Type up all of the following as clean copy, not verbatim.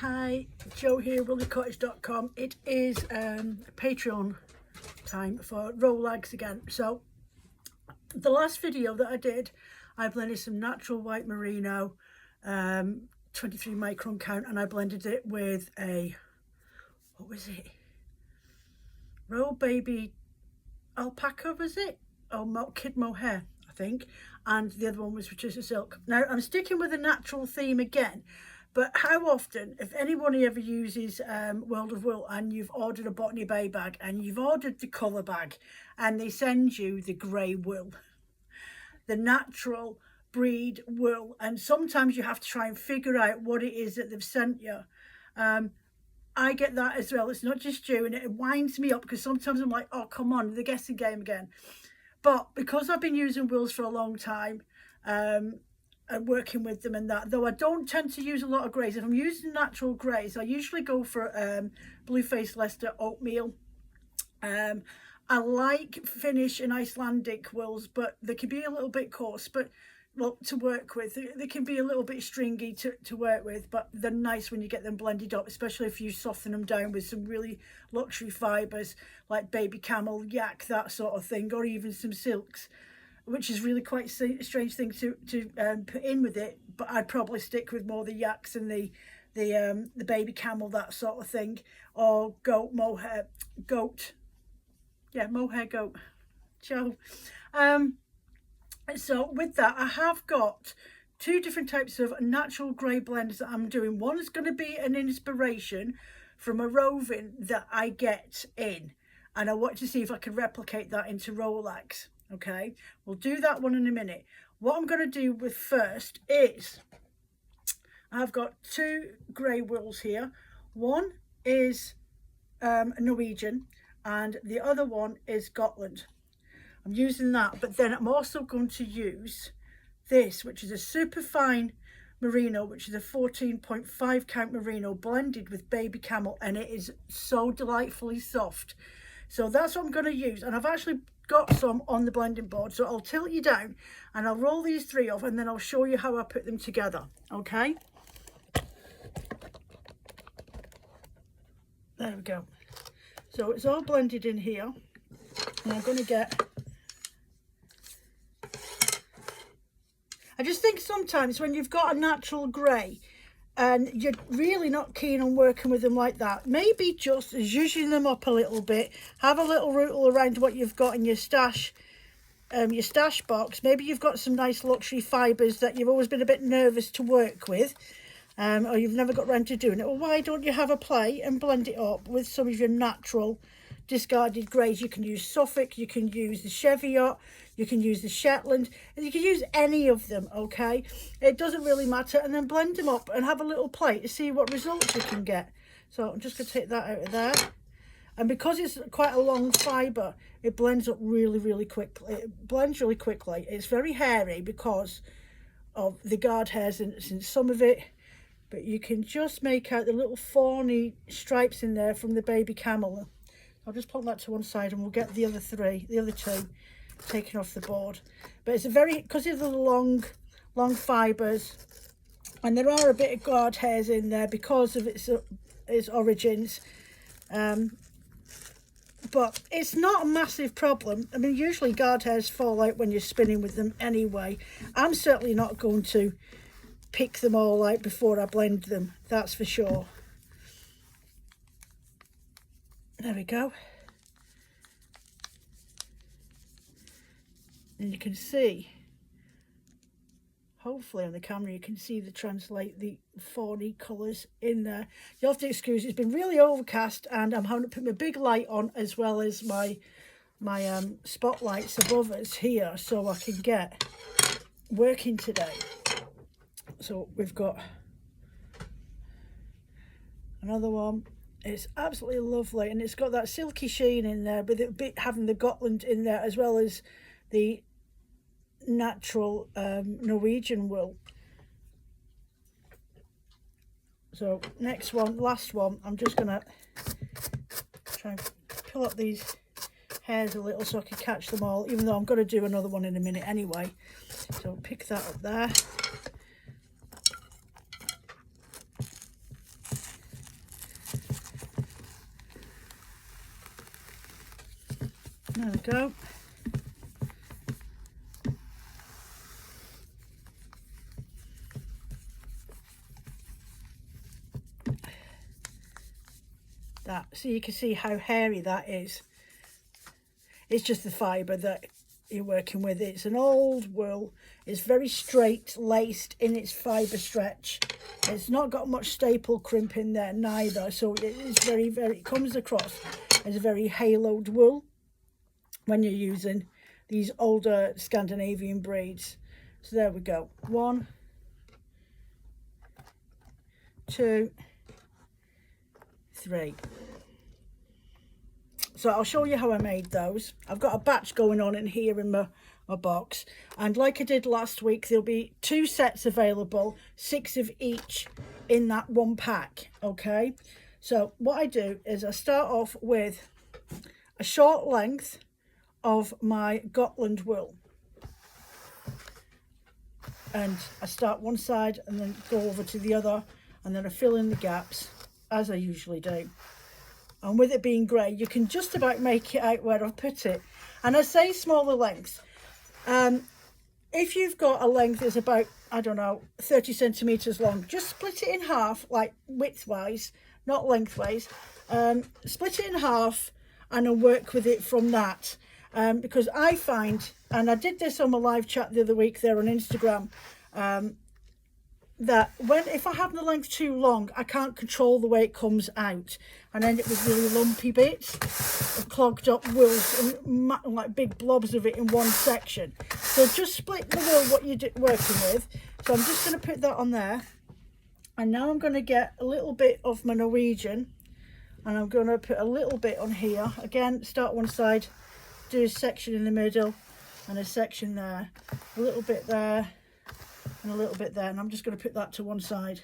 Hi, Joe here, woollycottage.com. It is Patreon time for Rolags again. So the last video that I did, I blended some natural white merino, 23 micron count, and I blended it with a, what was it? Royal Baby Alpaca, was it? Oh, Kid Mohair, I think. And the other one was Patricia Silk. Now I'm sticking with a natural theme again. But how often, if anybody ever uses World of Wool and you've ordered a Botany Bay bag and you've ordered the colour bag and they send you the grey wool, the natural breed wool, and sometimes you have to try and figure out what it is that they've sent you. I get that as well. It's not just you, and it winds me up because sometimes I'm like, oh, come on, the guessing game again. But because I've been using wools for a long time, and working with them and that, though I don't tend to use a lot of greys. If I'm using natural greys, I usually go for Blueface Leicester Oatmeal. I like Finnish and Icelandic wools, but they can be a little bit coarse, but well, to work with. They can be a little bit stringy to work with, but they're nice when you get them blended up, especially if you soften them down with some really luxury fibres like baby camel, yak, that sort of thing, or even some silks, which is really quite a strange thing to put in with it. But I'd probably stick with more the yaks and the baby camel, that sort of thing, or mohair goat. Joe. So with that, I have got two different types of natural grey blends that I'm doing. One is going to be an inspiration from a roving that I get in, and I want to see if I can replicate that into Rolags. Okay, we'll do that one in a minute. What I'm going to do with first is I've got two grey wools here. One is Norwegian and the other one is Gotland. I'm using that, but then I'm also going to use this, which is a super fine merino, which is a 14.5 count merino blended with baby camel, and it is so delightfully soft. So that's what I'm going to use, and I've actually got some on the blending board, so I'll tilt you down and I'll roll these three off, and then I'll show you how I put them together. Okay, there we go. So it's all blended in here, and I'm going to get, I just think sometimes when you've got a natural grey and you're really not keen on working with them like that, maybe just zhuzhing them up a little bit, have a little rootle around what you've got in your stash box. Maybe you've got some nice luxury fibres that you've always been a bit nervous to work with, or you've never got round to doing it. Well, why don't you have a play and blend it up with some of your natural discarded greys? You can use Suffolk, you can use the Cheviot, you can use the Shetland, and you can use any of them. Okay, it doesn't really matter, and then blend them up and have a little play to see what results you can get. So I'm just going to take that out of there, and because it's quite a long fibre, it blends up really quickly. It blends really quickly. It's very hairy because of the guard hairs in some of it, but you can just make out the little fawny stripes in there from the baby camel. I'll just put that to one side and we'll get the other two taken off the board. But it's a very, because of the long fibres, and there are a bit of guard hairs in there because of its origins, but it's not a massive problem. I mean, usually guard hairs fall out when you're spinning with them anyway. I'm certainly not going to pick them all out before I blend them, that's for sure. There we go. And you can see, hopefully on the camera, you can see the fawny colours in there. You'll have to excuse, it's been really overcast and I'm having to put my big light on as well as my spotlights above us here so I can get working today. So we've got another one. It's absolutely lovely, and it's got that silky sheen in there, with it having the Gotland in there as well as the natural Norwegian wool. So next one, last one, I'm just gonna try and pull up these hairs a little so I can catch them all, even though I'm going to do another one in a minute anyway. So pick that up there. There we go. That, so you can see how hairy that is. It's just the fibre that you're working with. It's an old wool. It's very straight laced in its fibre stretch. It's not got much staple crimp in there neither, so it's very, it comes across as a very haloed wool when you're using these older Scandinavian breeds. So there we go. 1, 2, 3. So I'll show you how I made those. I've got a batch going on in here in my box, and like I did last week, there'll be 2 sets available, 6 of each in that one pack. Okay, so what I do is I start off with a short length of my Gotland wool, and I start one side and then go over to the other, and then I fill in the gaps as I usually do. And with it being grey, you can just about make it out where I've put it. And I say smaller lengths. If you've got a length that's about, I don't know, 30 centimetres long, just split it in half, like width-wise, not lengthwise. Split it in half and I'll work with it from that. Because I find, and I did this on my live chat the other week there on Instagram, that if I have the length too long, I can't control the way it comes out, and end up with really lumpy bits of clogged up wools and like big blobs of it in one section. So just split the wool what you're working with. So I'm just going to put that on there, and now I'm going to get a little bit of my Norwegian, and I'm going to put a little bit on here. Again, start one side, do a section in the middle and a section there, a little bit there and a little bit there, and I'm just going to put that to one side.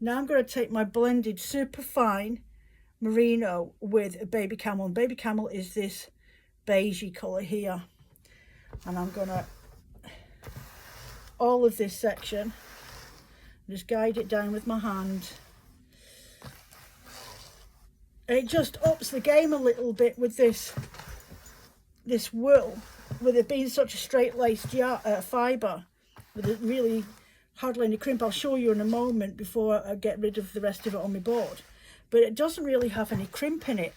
Now I'm going to take my blended super fine merino with a baby camel, and baby camel is this beigey colour here, and I'm going to all of this section, just guide it down with my hand. It just ups the game a little bit with this wool, with it being such a straight laced fibre, with it really hardly any crimp. I'll show you in a moment before I get rid of the rest of it on my board, but it doesn't really have any crimp in it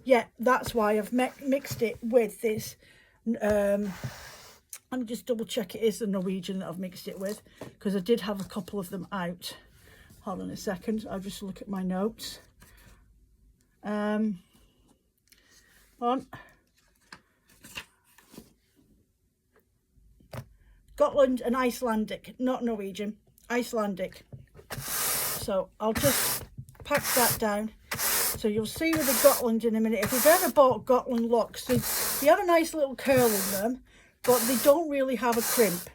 yet. That's why I've mixed it with this. Let me just double check it is the Norwegian that I've mixed it with, because I did have a couple of them out. Hold on a second, I'll just look at my notes. Gotland and Icelandic, not Norwegian, Icelandic. So I'll just pack that down. So you'll see with the Gotland in a minute. If you've ever bought Gotland locks, they have a nice little curl in them, but they don't really have a crimp,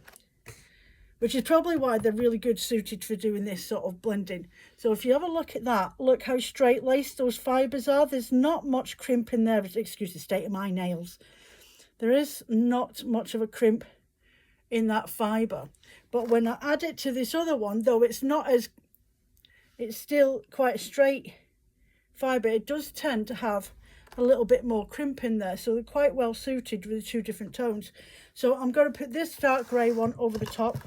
which is probably why they're really good suited for doing this sort of blending. So if you have a look at that, look how straight laced those fibres are. There's not much crimp in there. Excuse the state of my nails. There is not much of a crimp in that fibre. But when I add it to this other one, though it's not as, it's still quite a straight fibre, it does tend to have a little bit more crimp in there. So they're quite well suited with the 2 different tones. So I'm going to put this dark grey one over the top,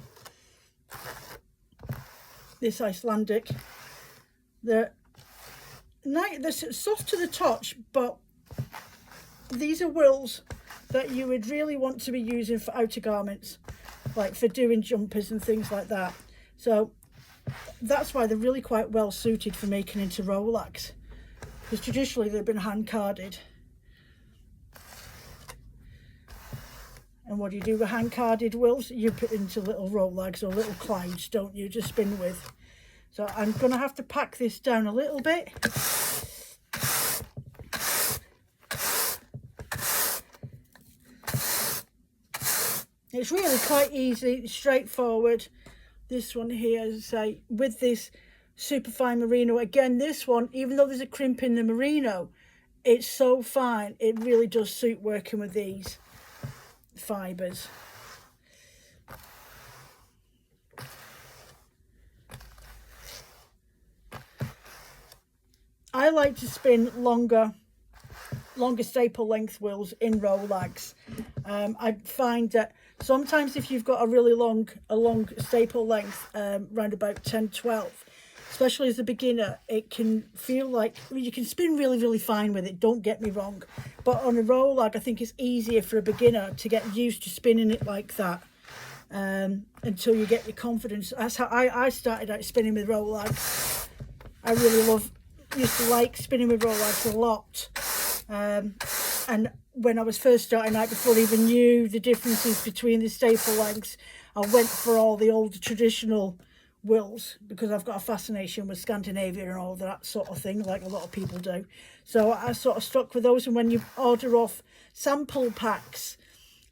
this Icelandic. They're soft to the touch, but these are wools that you would really want to be using for outer garments, like for doing jumpers and things like that. So that's why they're really quite well suited for making into Rolags, because traditionally they've been hand carded. And what do you do with hand carded wools? You put into little Rolags or little clouds, don't you, to spin with. So I'm going to have to pack this down a little bit. It's really quite easy, straightforward. This one here, as I say, with this superfine merino. Again, this one, even though there's a crimp in the merino, it's so fine. It really does suit working with these fibres. I like to spin longer longer staple length wools in Rolags. I find that sometimes if you've got a really long staple length, around about 10-12, especially as a beginner, it can feel like, you can spin really fine with it, don't get me wrong, but on a Rolag I think it's easier for a beginner to get used to spinning it like that, until you get your confidence. That's how I started out spinning with Rolags. I really used to like spinning with Rolags a lot, and when I was first starting out, before I even knew the differences between the staple lengths, I went for all the old traditional wools because I've got a fascination with Scandinavia and all that sort of thing, like a lot of people do. So I sort of stuck with those, and when you order off sample packs,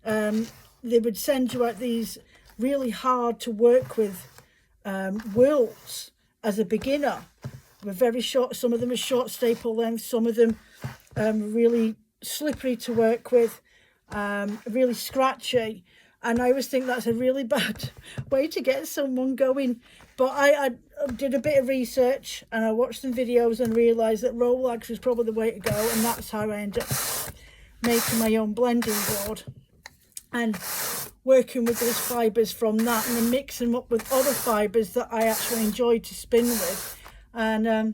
they would send you out these really hard to work with wools as a beginner. They're very short, some of them are short staple length, some of them really slippery to work with, really scratchy, and I always think that's a really bad way to get someone going. But I did a bit of research and I watched some videos and realised that Rolags was probably the way to go, and that's how I ended up making my own blending board and working with those fibres from that, and then mixing them up with other fibres that I actually enjoyed to spin with. And I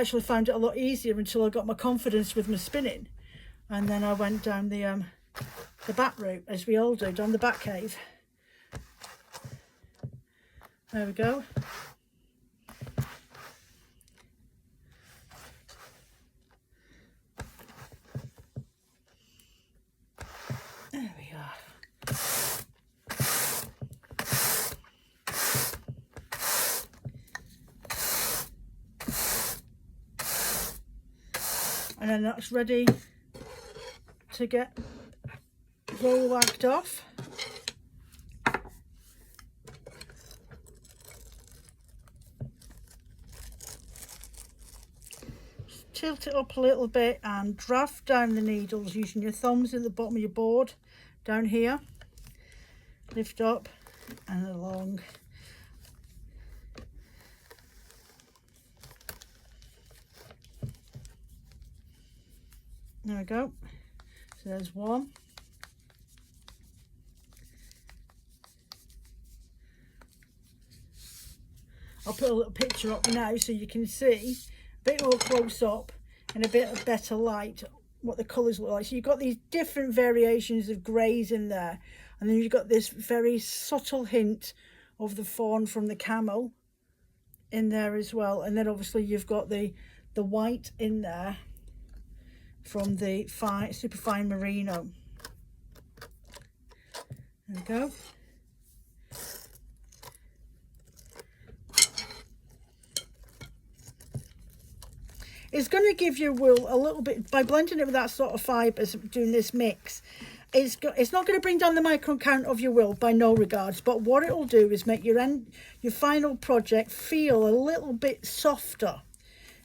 actually found it a lot easier until I got my confidence with my spinning, and then I went down the back route, as we all do, down the back cave. There we go. There we are. And then that's ready to get Rolagged off. Just tilt it up a little bit and draft down the needles using your thumbs at the bottom of your board down here. Lift up and along. There we go. So there's one. I'll put a little picture up now so you can see a bit more close up and a bit of better light what the colours look like. So you've got these different variations of greys in there, and then you've got this very subtle hint of the fawn from the camel in there as well, and then obviously you've got the white in there from the super fine merino. There we go. It's going to give your wool a little bit, by blending it with that sort of fibres, doing this mix, it's not going to bring down the micron count of your wool by no regards, but what it will do is make your final project feel a little bit softer,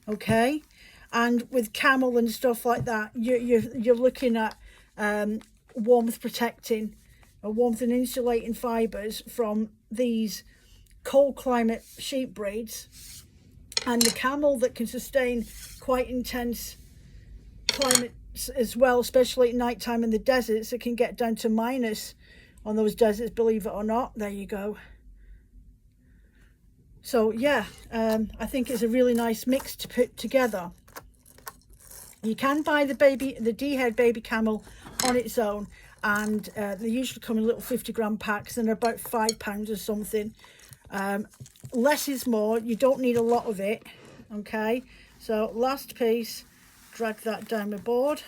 okay? And with camel and stuff like that, you're looking at warmth protecting, warmth and insulating fibres from these cold climate sheep breeds, and the camel that can sustain quite intense climates as well, especially at night time in the deserts. It can get down to minus on those deserts, believe it or not. There you go. So yeah, I think it's a really nice mix to put together. You can buy the D-head baby camel on its own, and they usually come in little 50-gram packs, and they're about £5 or something. Less is more. You don't need a lot of it, okay? So last piece, drag that down the board.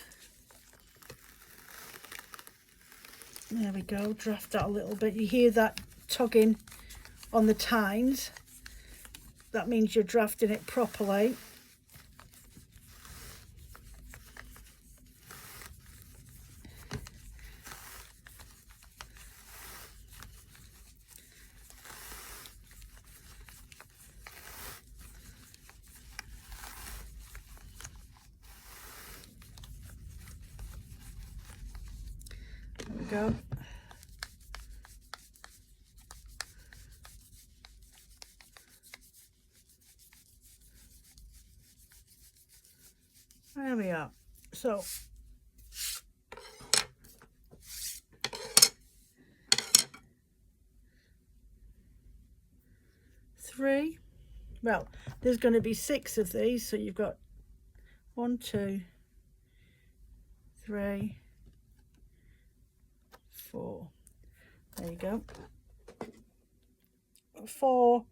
There we go, draft that a little bit. You hear that tugging on the tines. That means you're drafting it properly. Go. There we are. So 3. Well, there's going to be 6 of these, so you've got 1, 2, 3, 4. There you go. 4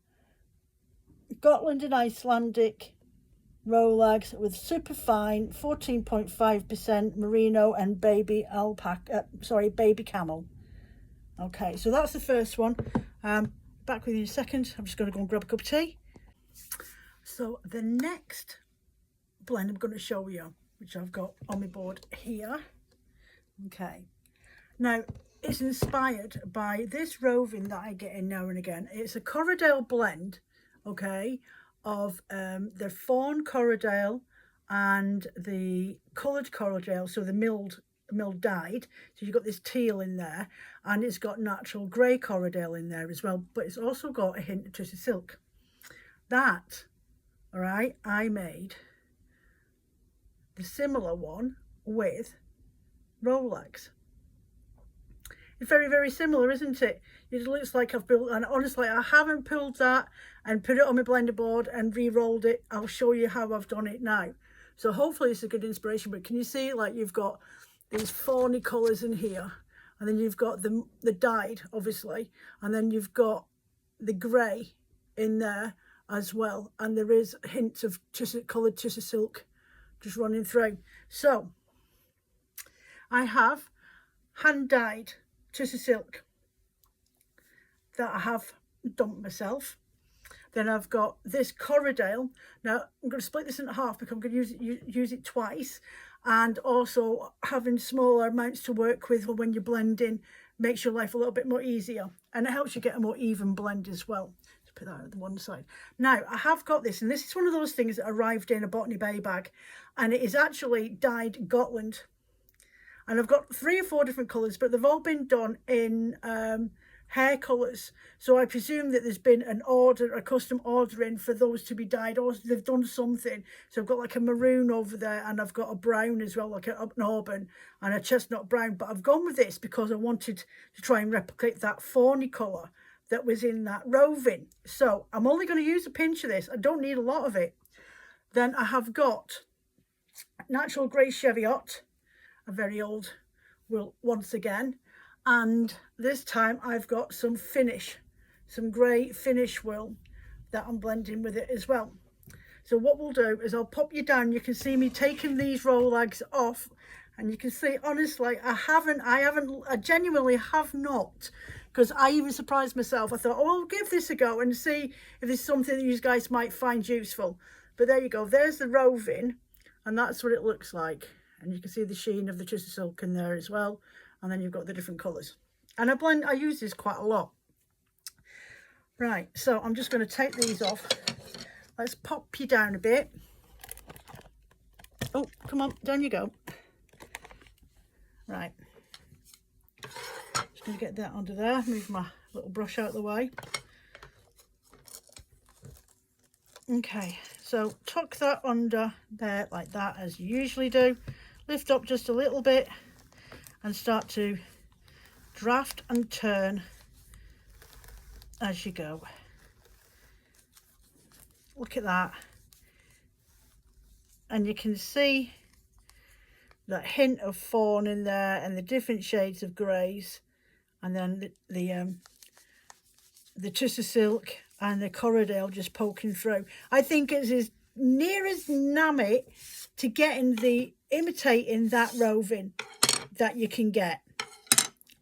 Gotland and Icelandic Rolex with super fine 14.5% merino and baby alpaca, baby camel. Okay, so that's the first one. Back with you in a second. I'm just going to go and grab a cup of tea. So the next blend I'm going to show you, which I've got on my board here. Okay, now it's inspired by this roving that I get in now and again. It's a Corriedale blend, okay, of the fawn Corriedale and the coloured Corriedale, so the milled dyed. So you've got this teal in there, and it's got natural grey Corriedale in there as well, but it's also got a hint of twisted silk. That, all right, I made the similar one with Rolex. It's very, very similar, isn't it? It looks like I've built, and honestly, I haven't pulled that and put it on my blender board and re-rolled it. I'll show you how I've done it now. So hopefully it's a good inspiration, but can you see, like, you've got these fawny colours in here, and then you've got the dyed, obviously, and then you've got the grey in there as well, and there is hints of coloured tissue silk just running through. So I have hand dyed tissue silk that I have dumped myself. Then I've got this Corriedale. Now I'm going to split this into half because I'm going to use it twice, and also having smaller amounts to work with when you're blending makes your life a little bit more easier, and it helps you get a more even blend as well. Let's put that on the one side. Now I have got this, and this is one of those things that arrived in a Botany Bay bag, and it is actually dyed Gotland. And I've got 3 or 4 different colours, but they've all been done in hair colours. So I presume that there's been an order, a custom ordering for those to be dyed, or they've done something. So I've got like a maroon over there, and I've got a brown as well, like an auburn and a chestnut brown. But I've gone with this because I wanted to try and replicate that fawny colour that was in that roving. So I'm only going to use a pinch of this. I don't need a lot of it. Then I have got natural grey Cheviot, a very old wool once again, and this time I've got some finish, some grey finish wool that I'm blending with it as well. So what we'll do is I'll pop you down. You can see me taking these Rolex off, and you can see, honestly, I genuinely have not, because I even surprised myself. I thought, oh, I'll give this a go and see if there's something that you guys might find useful. But there you go, there's the roving, and that's what it looks like. And you can see the sheen of the tissue silk in there as well. And then you've got the different colours. And I use this quite a lot. Right, so I'm just going to take these off. Let's pop you down a bit. Oh, come on, down you go. Right. Just going to get that under there. Move my little brush out of the way. Okay, so tuck that under there like that, as you usually do. Lift up just a little bit and start to draft and turn as you go. Look at that. And you can see that hint of fawn in there and the different shades of greys, and then the tissue silk and the Corriedale just poking through. I think it's as near as Namit to getting imitating that roving that you can get,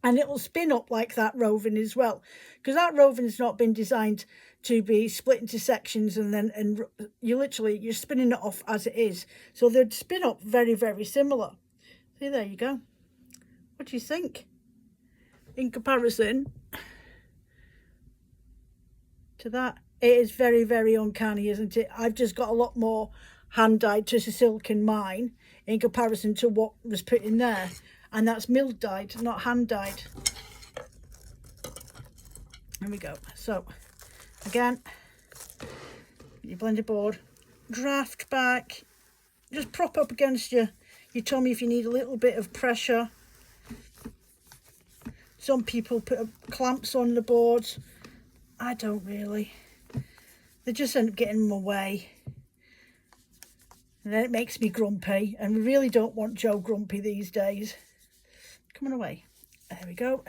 and it will spin up like that roving as well, because that roving's not been designed to be split into sections and you're spinning it off as it is, so they'd spin up very, very similar. See, there you go. What do you think in comparison to that? It is very, very uncanny, isn't it? I've just got a lot more hand dyed tissue silk in mine in comparison to what was put in there, and that's mill dyed, not hand dyed. There we go. So again, your blender board, draft back, just prop up against your tummy if you need a little bit of pressure. Some people put clamps on the boards. I don't really. they just end up getting in my way. And then it makes me grumpy, and we really don't want Joe grumpy these days. Come on away. There we go.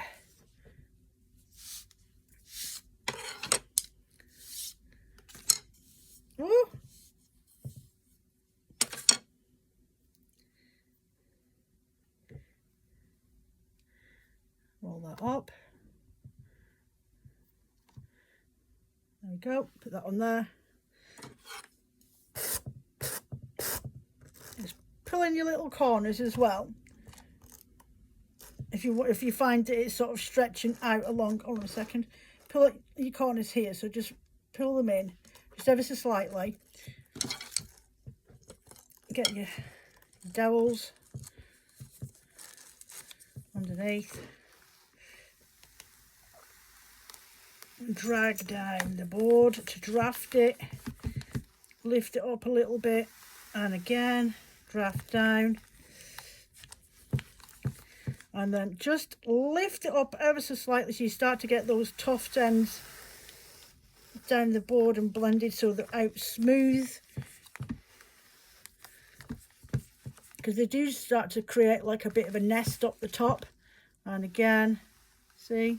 Ooh. Roll that up. There we go. Put that on there. Just pull in your little corners as well. If you find it's sort of stretching out along, hold on a second, pull it, your corners here, so just pull them in just ever so slightly. Get your dowels underneath. Drag down the board to draft it. Lift it up a little bit, and again draft down. And then just lift it up ever so slightly so you start to get those tuft ends down the board and blended so they're out smooth. Because they do start to create like a bit of a nest up the top. And again, see,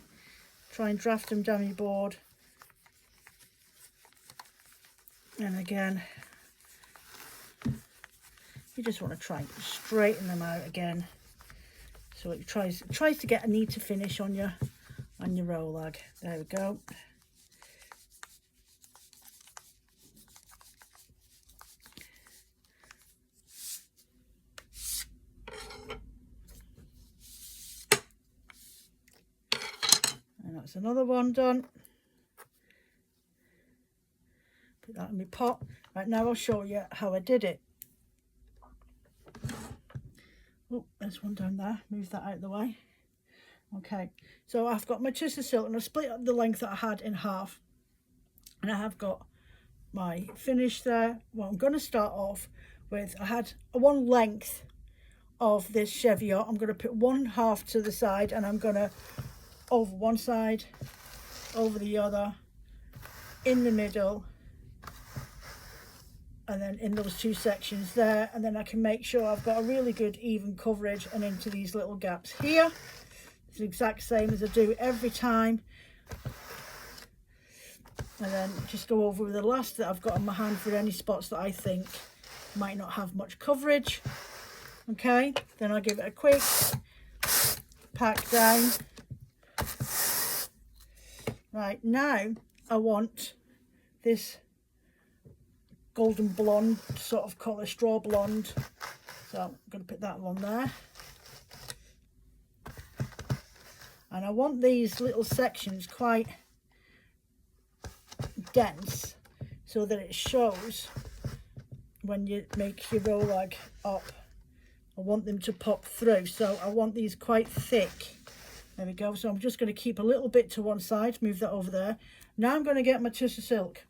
try and draft them down your board. And again, you just want to try and straighten them out again. So it tries to get a neater finish on your Rolag. There we go. And that's another one done. Put that in my pot. Right, now I'll show you how I did it. Oh, there's one down there. Move that out of the way. Okay, so I've got my twisted silk and I split up the length that I had in half. And I have got my finish there. Well, I'm going to start off with, I had one length of this cheviot. I'm going to put one half to the side, and I'm going to over one side, over the other, in the middle, and then in those two sections there, and then I can make sure I've got a really good even coverage and into these little gaps here. It's the exact same as I do every time. And then just go over with the last that I've got on my hand for any spots that I think might not have much coverage. Okay, then I'll give it a quick pack down. Right, now I want this golden blonde sort of colour, straw blonde, so I'm going to put that one there. And I want these little sections quite dense so that it shows when you make your Rolag up. I want them to pop through, so I want these quite thick. There we go. So I'm just going to keep a little bit to one side, move that over there. Now I'm going to get my twisted silk.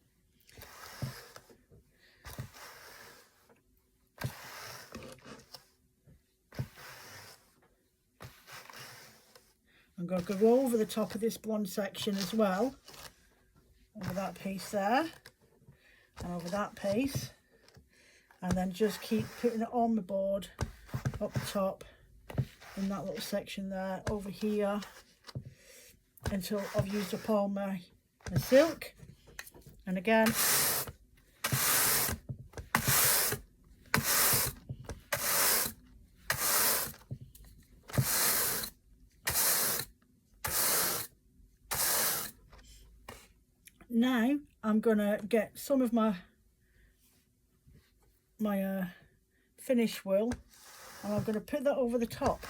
I'm going to go over the top of this blonde section as well, over that piece there, and over that piece, and then just keep putting it on the board, up the top, in that little section there, over here, until I've used up all my silk. And again, now I'm gonna get some of my finish wool, and I'm gonna put that over the top.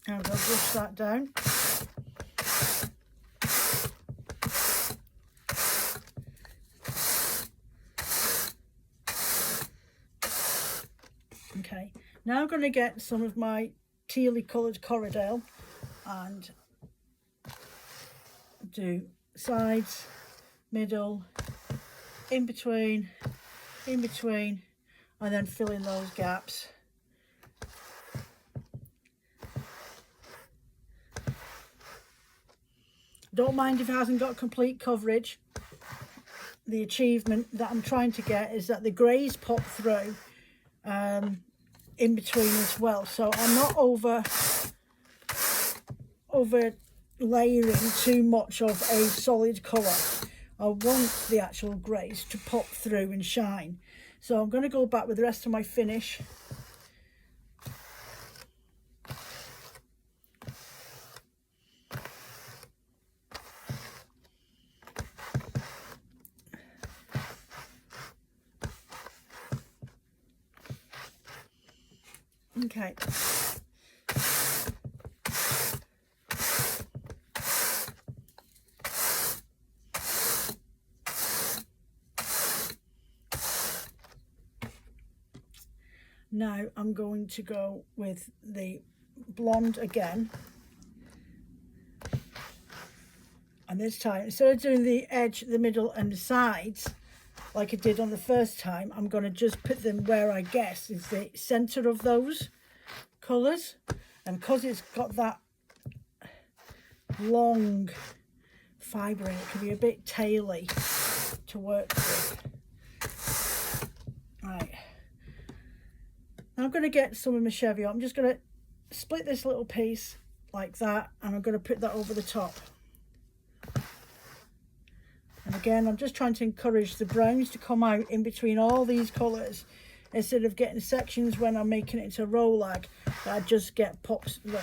And I'll brush that down. Okay, now I'm going to get some of my tealy coloured Corriedale and do sides, middle, in between, in between and then fill in those gaps. Don't mind if it hasn't got complete coverage. The achievement that I'm trying to get is that the greys pop through in between as well. So I'm not over layering too much of a solid colour. I want the actual greys to pop through and shine. So I'm going to go back with the rest of my finish. Okay. Now I'm going to go with the blonde again. And this time, instead of doing the edge, the middle and the sides, like I did on the first time, I'm going to just put them where I guess is the centre of those colours. And because it's got that long fibre in it, can be a bit taily to work with. Right. Now I'm going to get some of my Cheviot. I'm just going to split this little piece like that, and I'm going to put that over the top. And again, I'm just trying to encourage the browns to come out in between all these colours, instead of getting sections when I'm making it into a Rolag that I just get pops, like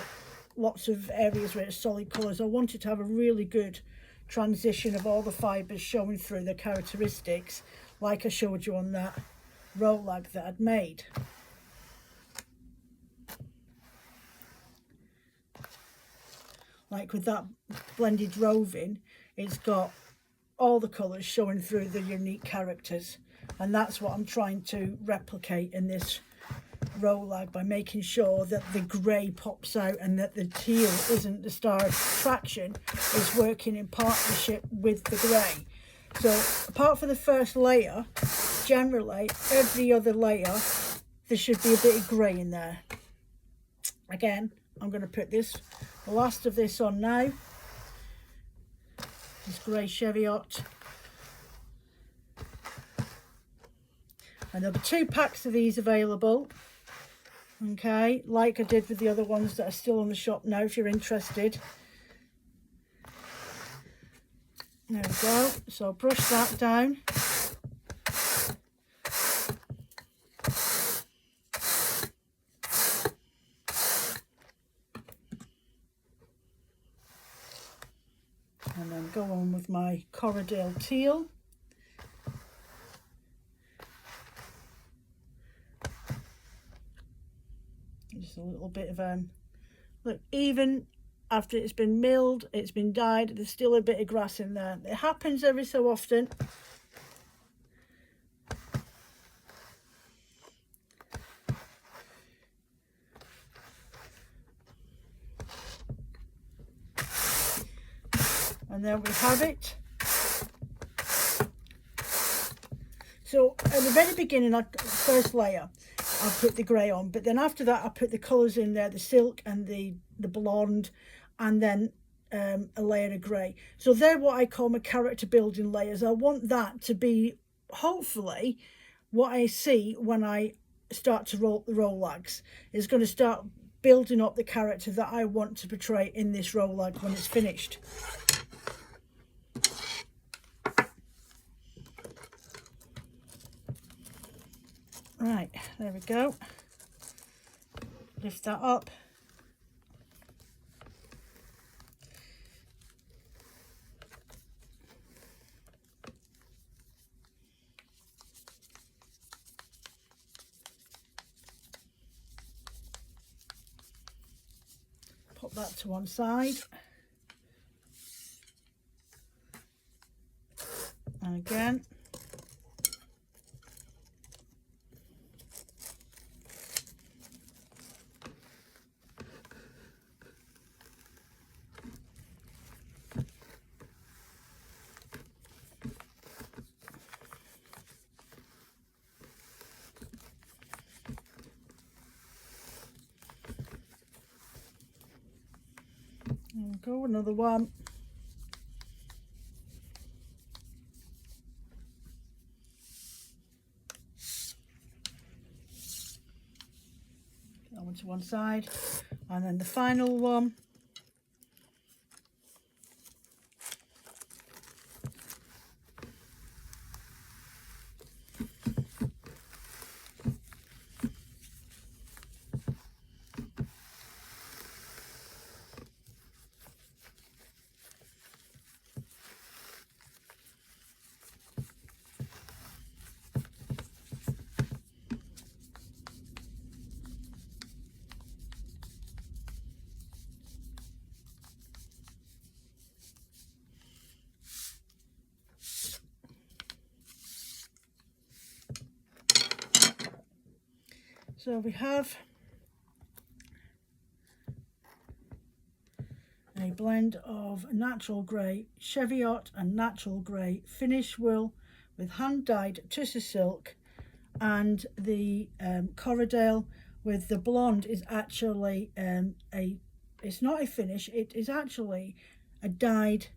lots of areas where it's solid colours. I want it to have a really good transition of all the fibres showing through the characteristics, like I showed you on that Rolag that I'd made. Like with that blended roving, it's got all the colours showing through the unique characters, and that's what I'm trying to replicate in this Rolag, by making sure that the grey pops out and that the teal isn't the star attraction, is working in partnership with the grey. So apart from the first layer, generally every other layer there should be a bit of grey in there. Again, I'm going to put the last of this on now. This grey Cheviot, and there'll be 2 packs of these available, okay, like I did with the other ones that are still on the shop now, if you're interested. There we go. So brush that down. And then go on with my Corriedale Teal. Just a little bit of look, even after it's been milled, it's been dyed, there's still a bit of grass in there. It happens every so often. And there we have it. So at the very beginning, first layer, I put the grey on, but then after that I put the colours in there, the silk and the blonde, and then a layer of grey. So they're what I call my character building layers. I want that to be hopefully what I see when I start to roll the Rolags. Is going to start building up the character that I want to portray in this Rolag when it's finished. Right, there we go. Lift that up. Put that to one side. And again. There we go, another one. That one to one side, and then the final one. So we have a blend of natural grey Cheviot and natural grey Finnish wool with hand-dyed tussar silk, and the Corriedale with the blonde is actually it's not a finish, it is actually a dyed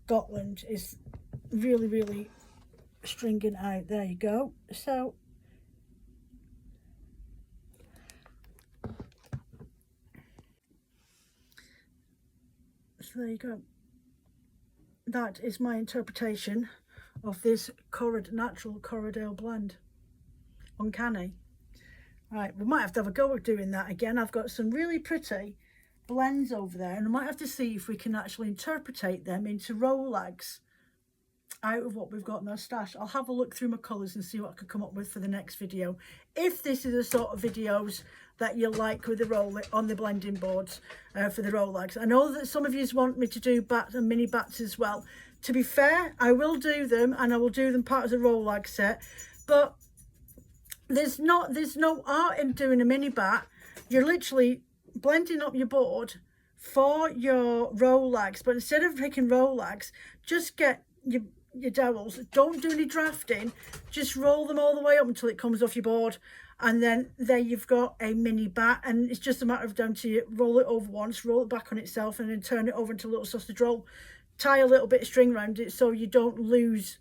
Gotland. Is really stringing out. There you go. So there you go. That is my interpretation of this natural Corriedale blend. Uncanny. Right, we might have to have a go at doing that again. I've got some really pretty blends over there, and I might have to see if we can actually interpretate them into Rolags out of what we've got in our stash. I'll have a look through my colours and see what I could come up with for the next video. If this is the sort of videos that you like with the on the blending boards for the Rolags. I know that some of you want me to do bats and mini bats as well. To be fair, I will do them, and I will do them part of the Rolag set, but there's no art in doing a mini bat. You're literally blending up your board for your Rolags, but instead of picking Rolags, just get your dowels. Don't do any drafting, just roll them all the way up until it comes off your board, and then there you've got a mini bat. And it's just a matter of down to you, roll it over once, roll it back on itself, and then turn it over into a little sausage roll. Tie a little bit of string around it so you don't lose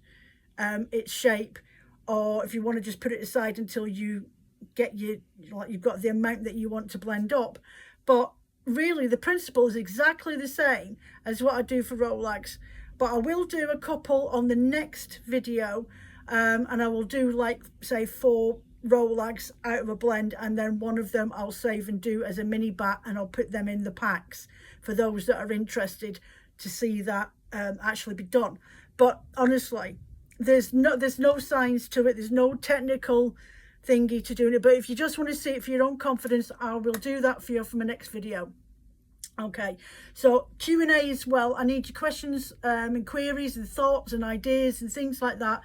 its shape, or if you want to just put it aside until you get you've got the amount that you want to blend up. But really the principle is exactly the same as what I do for Rolags, but I will do a couple on the next video, and I will do like say 4 Rolags out of a blend, and then one of them I'll save and do as a mini bat, and I'll put them in the packs for those that are interested to see that actually be done. But honestly, there's no science to it, there's no technical thingy to doing it, but if you just want to see it for your own confidence, I will do that for you for my next video. Okay, so Q&A as well. I need your questions and queries and thoughts and ideas and things like that.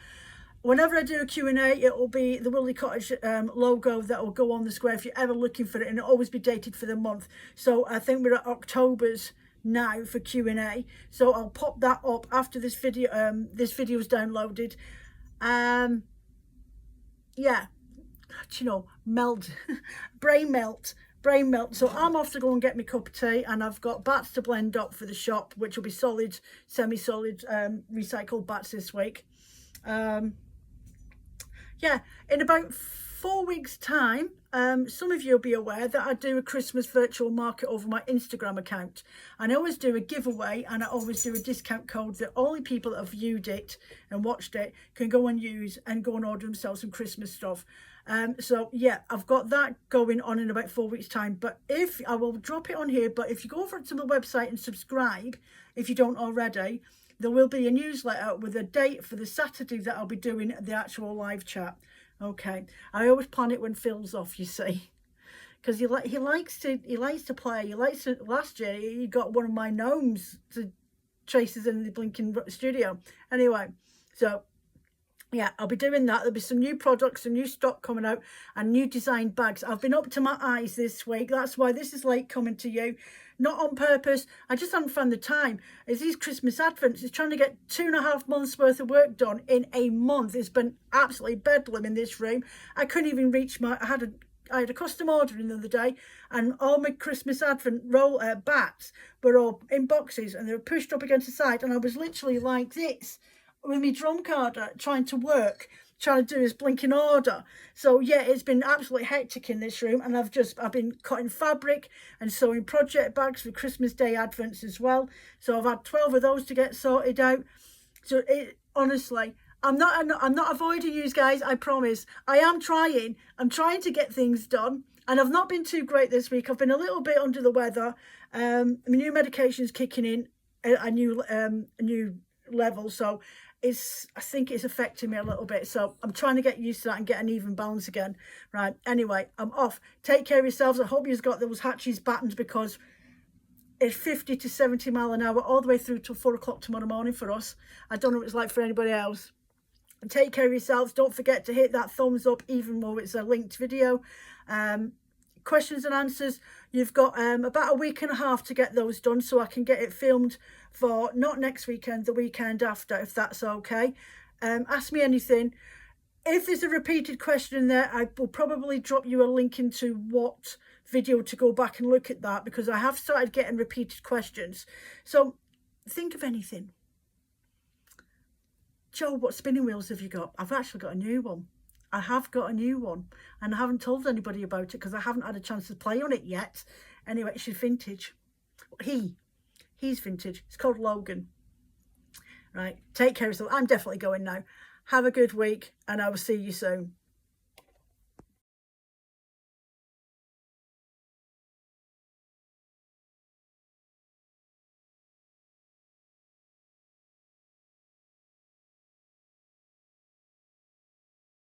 Whenever I do a Q&A, it will be the Willie Cottage logo that will go on the square if you're ever looking for it, and it'll always be dated for the month. So I think we're at October's now for Q&A, so I'll pop that up after this video is downloaded. Yeah, you know, brain melt. So I'm off to go and get my cup of tea, and I've got bats to blend up for the shop, which will be solid, semi-solid recycled bats this week. Yeah, in about 4 weeks time, some of you will be aware that I do a Christmas virtual market over my Instagram account, and I always do a giveaway, and I always do a discount code that only people that have viewed it and watched it can go and use and go and order themselves some Christmas stuff. So yeah, I've got that going on in about 4 weeks time, but if I will drop it on here, but if you go over to my website and subscribe, if you don't already, there will be a newsletter with a date for the Saturday that I'll be doing the actual live chat. Okay, I always plan it when Phil's off, you see, because he likes to play. Last year he got one of my gnomes to chase us in the blinking studio. Anyway, so yeah, I'll be doing that. There'll be some new products, some new stock coming out, and new designed bags. I've been up to my eyes this week. That's why this is late coming to you. Not on purpose. I just haven't found the time. It's these Christmas Advents. It's trying to get 2.5 months worth of work done in a month. It's been absolutely bedlam in this room. I couldn't even reach I had I had a custom ordering the other day, and all my Christmas Advent roll bats were all in boxes, and they were pushed up against the side, and I was literally like this with my drum card trying to do his blinking order. So yeah, it's been absolutely hectic in this room, and I've been cutting fabric and sewing project bags for Christmas Day Advents as well. So I've had 12 of those to get sorted out. So honestly, I'm not avoiding you guys, I promise. I'm trying to get things done, and I've not been too great this week. I've been a little bit under the weather. My new medication's kicking in a new level, so I think it's affecting me a little bit. So I'm trying to get used to that and get an even balance again. Right, anyway, I'm off. Take care of yourselves. I hope you've got those hatches battened, because it's 50 to 70 mile an hour all the way through till 4 o'clock tomorrow morning for us. I don't know what it's like for anybody else. Take care of yourselves. Don't forget to hit that thumbs up, even though it's a linked video. Questions and answers, you've got about a week and a half to get those done, so I can get it filmed for not next weekend, the weekend after, if that's okay. Ask me anything. If there's a repeated question in there, I will probably drop you a link into what video to go back and look at that, because I have started getting repeated questions. So think of anything. Joe, what spinning wheels have you got? I've actually got a new one. I have got a new one, and I haven't told anybody about it because I haven't had a chance to play on it yet. Anyway, she's vintage. He's vintage. It's called Logan. Right, take care of yourself. I'm definitely going now. Have a good week, and I will see you soon.